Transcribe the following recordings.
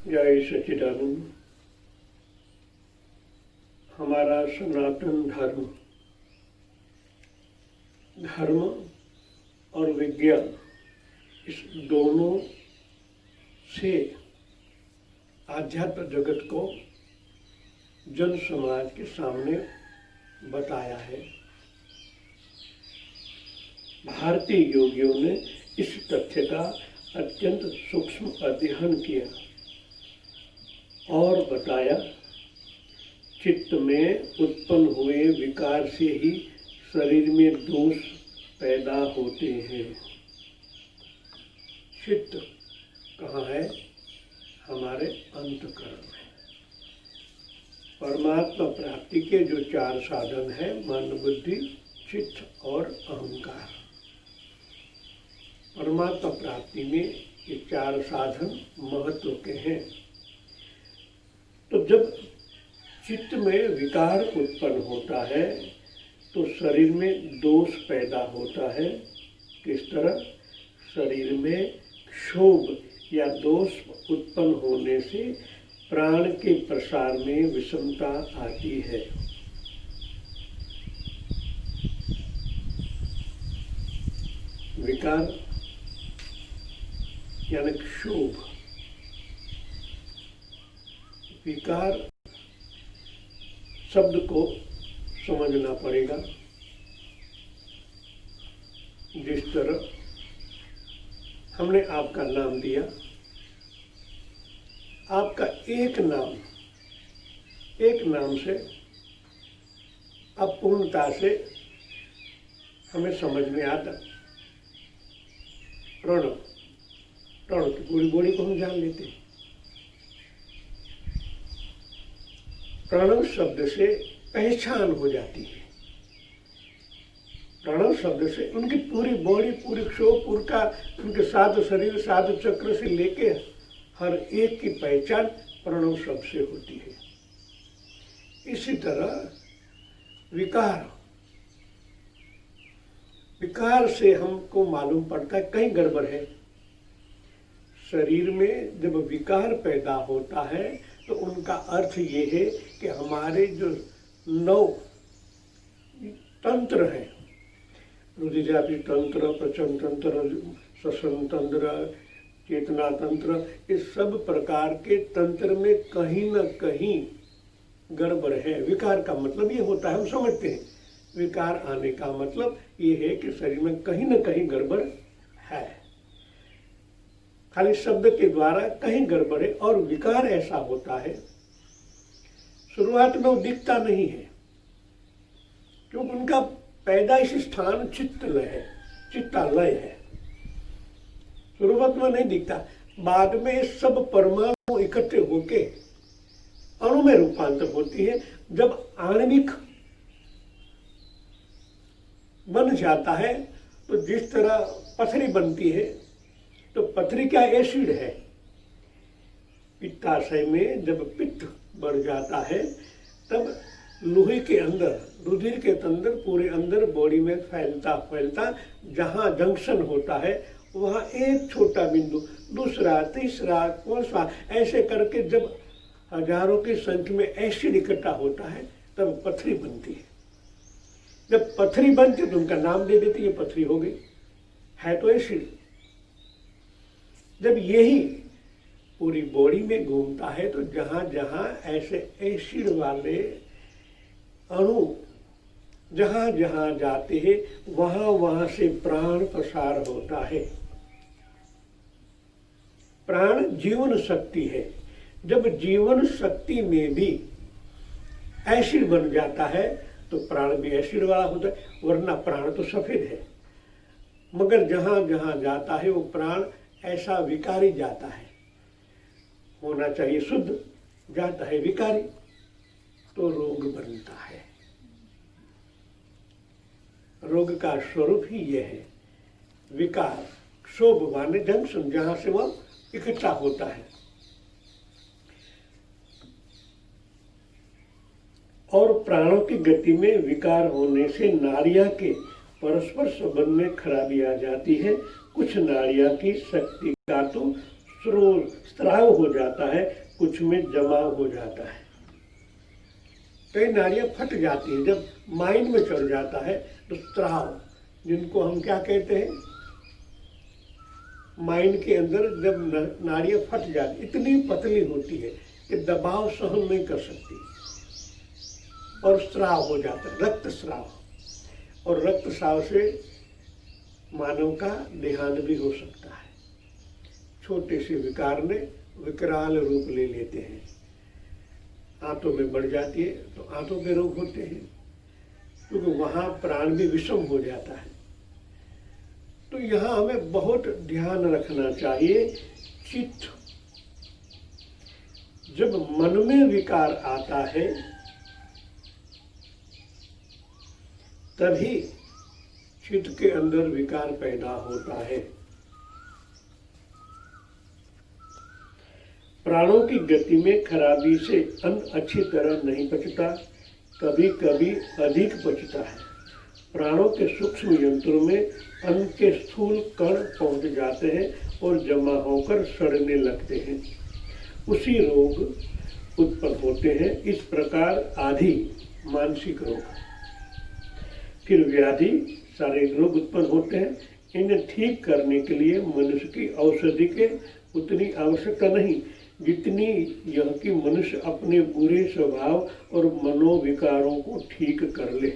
जय सच्चिदानंद। हमारा सनातन धर्म और विज्ञान, इस दोनों से आध्यात्म जगत को जन समाज के सामने बताया है। भारतीय योगियों ने इस तथ्य का अत्यंत सूक्ष्म अध्ययन किया और बताया, चित्त में उत्पन्न हुए विकार से ही शरीर में दोष पैदा होते हैं। चित्त कहाँ है? हमारे अंतःकरण में। परमात्मा प्राप्ति के जो 4 साधन हैं, मन, बुद्धि, चित्त और अहंकार। परमात्मा प्राप्ति में ये 4 साधन महत्व के हैं। तो जब चित्त में विकार उत्पन्न होता है तो शरीर में दोष पैदा होता है। किस तरह? शरीर में क्षोभ या दोष उत्पन्न होने से प्राण के प्रसार में विषमता आती है। विकार यानी क्षोभ। विकार शब्द को समझना पड़ेगा। जिस तरह हमने आपका नाम दिया, आपका एक नाम से अपूर्णता से हमें समझ में आता। प्रणव की पूरी बॉडी को हम जान लेते हैं। प्रणव शब्द से पहचान हो जाती है। प्रणव शब्द से उनकी पूरी बॉडी, पूरी क्षोभ, पूरा उनके 7 शरीर, 7 चक्र से लेके हर एक की पहचान प्रणव शब्द से होती है। इसी तरह विकार से हमको मालूम पड़ता है कहीं गड़बड़ है। शरीर में जब विकार पैदा होता है तो उनका अर्थ ये है कि हमारे जो 9 तंत्र हैं, रुधिरापी तंत्र, प्रचन तंत्र, श्वसन तंत्र, चेतना तंत्र, इस सब प्रकार के तंत्र में कहीं न कहीं गड़बड़ है। विकार का मतलब ये होता है, हम समझते हैं विकार आने का मतलब ये है कि शरीर में कहीं न कहीं गड़बड़ है। खाली शब्द के द्वारा कहीं गड़बड़ है। और विकार ऐसा होता है, शुरुआत में वो दिखता नहीं है क्योंकि उनका पैदाइशी स्थान चित्तालय है। शुरुआत में नहीं दिखता, बाद में ये सब परमाणु इकट्ठे होके अणु में रूपांतर होती है। जब आणविक बन जाता है तो जिस तरह पथरी बनती है, तो पथरी क्या एसिड है। पित्ताशय में जब पित्त बढ़ जाता है तब लोहे के अंदर, रुधिर के अंदर, पूरे अंदर बॉडी में फैलता जहाँ जंक्शन होता है वहाँ एक छोटा बिंदु, दूसरा, तीसरा, 5वां, ऐसे करके जब हजारों की संख्या में एसिड इकट्ठा होता है तब पथरी बनती है। जब पथरी बनती तो उनका नाम दे देती है, पथरी हो गई, है तो एसिड। जब यही पूरी बॉडी में घूमता है तो जहाँ जहाँ ऐसे एसिड वाले अणु जहाँ जहाँ जाते हैं वहाँ से प्राण प्रसार होता है। प्राण जीवन शक्ति है। जब जीवन शक्ति में भी एसिड बन जाता है तो प्राण भी एसिड वाला होता है, वरना प्राण तो सफेद है। मगर जहाँ जहाँ जाता है वो प्राण ऐसा विकारी जाता है। होना चाहिए शुद्ध, जाता है विकारी तो रोग बनता है। रोग का स्वरूप ही यह है, विकार, क्षोभ माने जंक्शन, जहाँ से वह इकट्ठा होता है। और प्राणों की गति में विकार होने से नाड़ियां के परस्पर संबंध में खराबी आ जाती है। कुछ नाड़ियां की शक्ति का तो स्राव हो जाता है, कुछ में जमाव हो जाता है। कई नाड़ियाँ फट जाती हैं, जब माइंड में चढ़ जाता है तो स्राव, जिनको हम क्या कहते हैं, माइंड के अंदर जब नाड़ियाँ फट जाती, इतनी पतली होती है कि दबाव सहन नहीं कर सकती और स्राव हो जाता है, रक्त स्राव। और रक्त स्राव से मानव का देहांत भी हो सकता है। छोटे से विकार ने विकराल रूप ले लेते हैं। आंतों में बढ़ जाती है तो आंतों के रोग होते हैं, क्योंकि वहाँ प्राण भी विषम हो जाता है। तो यहाँ हमें बहुत ध्यान रखना चाहिए। चित्त, जब मन में विकार आता है तभी चित्त के अंदर विकार पैदा होता है। प्राणों की गति में खराबी से अन्न अच्छी तरह नहीं पचता, कभी कभी अधिक पचता है। प्राणों के सूक्ष्म यंत्रों में अन्न के स्थूल कण पहुंच जाते हैं और जमा होकर सड़ने लगते हैं। उसी रोग उत्पन्न होते हैं। इस प्रकार आदि मानसिक रोग, फिर व्याधि शारीरिक रोग उत्पन्न होते हैं। इन्हें ठीक करने के लिए मनुष्य की औषधि के उतनी आवश्यकता नहीं जितनी यह कि मनुष्य अपने बुरे स्वभाव और मनोविकारों को ठीक कर ले।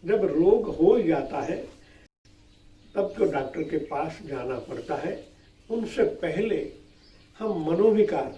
जब रोग हो जाता है तब तो डॉक्टर के पास जाना पड़ता है। उनसे पहले हम मनोविकार,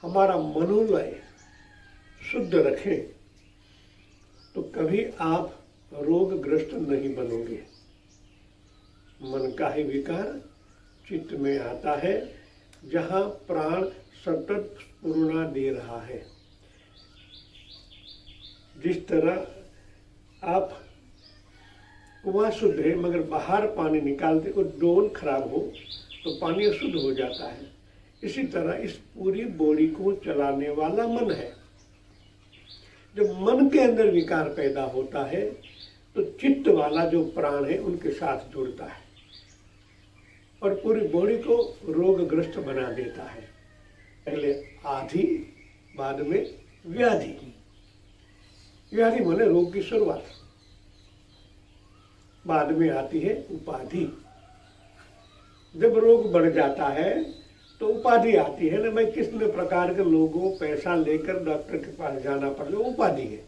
हमारा मनोलय शुद्ध रखें तो कभी आप रोगग्रस्त नहीं बनोगे। मन का ही विकार चित्त में आता है, जहाँ प्राण सतत स्फुरना दे रहा है। जिस तरह आप कुआं शुद्ध है मगर बाहर पानी निकालते और डोल खराब हो तो पानी अशुद्ध हो जाता है, इसी तरह इस पूरी बॉडी को चलाने वाला मन है। जब मन के अंदर विकार पैदा होता है तो चित्त वाला जो प्राण है उनके साथ जुड़ता है और पूरी बॉडी को रोगग्रस्त बना देता है। पहले आदि, बाद में व्याधि। व्याधि माने रोग की शुरुआत, बाद में आती है उपाधि। जब रोग बढ़ जाता है तो उपाधि आती है ना भाई, कितने प्रकार के लोगों पैसा लेकर डॉक्टर के पास जाना पड़ता है, उपाधि है।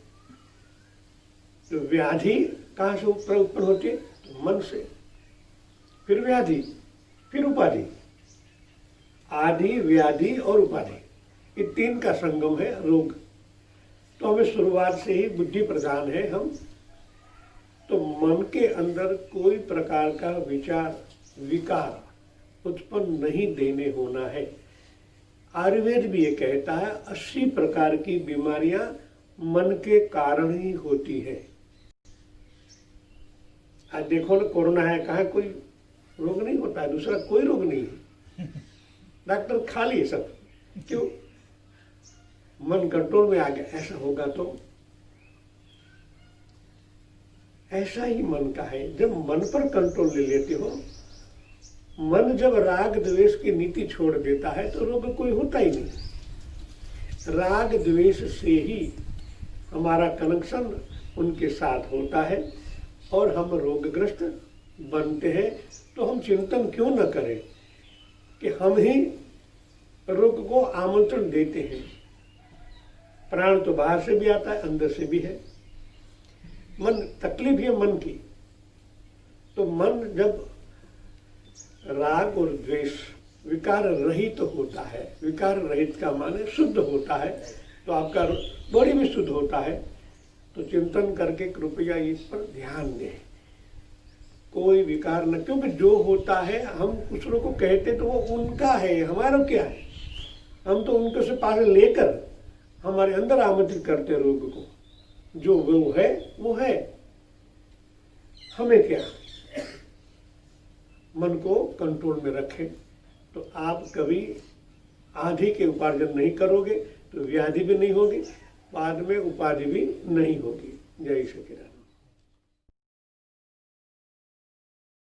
तो व्याधि कहाँ से उत्पन्न होती है? तो मन से, फिर व्याधि, फिर उपाधि। आदि, व्याधि और उपाधि, ये तीन का संगम है रोग। तो हमें शुरुआत से ही बुद्धि प्रधान है हम, तो मन के अंदर कोई प्रकार का विचार विकार उत्पन्न नहीं देने होना है। आयुर्वेद भी ये कहता है 80 प्रकार की बीमारियां मन के कारण ही होती है। आज देखो ना, कोरोना है, कहा कोई रोग नहीं होता है, दूसरा कोई रोग नहीं है, डॉक्टर खाली है सब। क्यों? मन कंट्रोल में आ गया। ऐसा होगा तो ऐसा ही मन का है। जब मन पर कंट्रोल ले लेते हो, मन जब राग द्वेष की नीति छोड़ देता है तो रोग कोई होता ही नहीं। राग द्वेष से ही हमारा कनेक्शन उनके साथ होता है और हम रोगग्रस्त बनते हैं। तो हम चिंतन क्यों न करें कि हम ही रोग को आमंत्रण देते हैं। प्राण तो बाहर से भी आता है, अंदर से भी है। मन, तकलीफ है मन की। तो मन जब राग और द्वेष विकार रहित तो होता है, विकार रहित का माने शुद्ध होता है, तो आपका बॉडी भी शुद्ध होता है। तो चिंतन करके कृपया इस पर ध्यान दें, कोई विकार न, क्योंकि जो होता है हम दूसरों को कहते तो वो उनका है, हमारा क्या है। हम तो उनके से पास लेकर हमारे अंदर आमंत्रित करते रोग को। जो वो है, हमें क्या। मन को कंट्रोल में रखें तो आप कभी आधि के उपार्जन नहीं करोगे तो व्याधि भी नहीं होगी, बाद में उपाधि भी नहीं होगी। जय श्री कृष्ण।